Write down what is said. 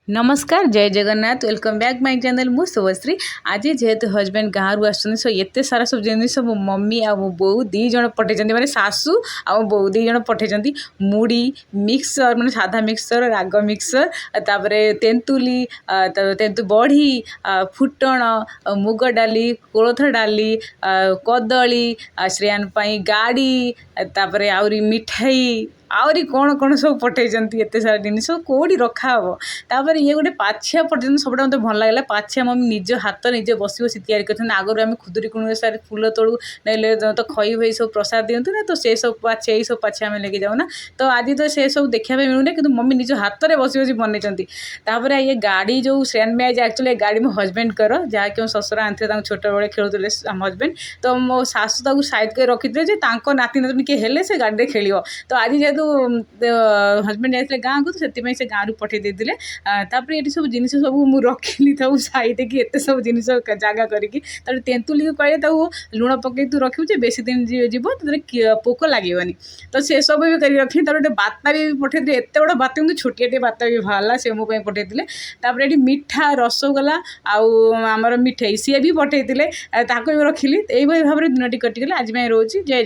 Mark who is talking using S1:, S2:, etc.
S1: नमस्कार जय Jagannath welcome back my channel मु शुभश्री आज जेहेतु हजबैंड गाँव आसुन सो एत सारा सब जिन मो मम्मी आ मो बो दी जन पठे माने सासू आ बो दी जन पठे मुड़ी मिक्सचर माने साधा मिक्सचर राग मिक्सचर तापर तेंतुली तेंतु बड़ी फुटण मुग डाली कोलथ डाली कदली श्रेयान पाई गाड़ी तापर आउरी मिठाई आउरी कौन कौन सब पठे एत सारा जिन कौटी रखा हम तापर ये गोटे पाछिया पठे सब मत भल लगे पाछिया मम्मी निज हाथ निजे बस बस तैयारी कर आगुरी आम खुदुरी सारे फूल तोड़ू ना तो खई भई सब प्रसाद दिंतु ना तो से सब पाछिया यही सब पाछिया आम लेके जाऊना तो आज तो से सब देखा मिलूना कि मम्मी निज हाथ में बस बस बनई ये गाड़ी जो श्रेयान में एक्चुअली गाड़ी मो हजबैंड कर जहाँकि मो ससुर आनते छोट बड़े खेलुले हजबैंड तो मो सासू ताकू साइड कर रखी नाती नातनी किए हेले से गाड़ी खेल तो आज जेहेतु हजबैंड जाते गाँव को तो से गाँव पठे देते तापर ये सब जिन सब मुझे रखिली सब साइड कि एत सब जिन जगह करके तेंतुली को कहले लुण पकई तू रखिबे बेसी दिन जीव पोक लगे तो से सब भी कर रखी गोटे बाता भी पठे एत बड़ा बात कि छोटिया बाता भी बाहर से मो पठे ये मिठा रसगोला आमर मिठाई सी भी पठे रखिली यही भाव में दिन टी कटिगला आज रोचे जय जय।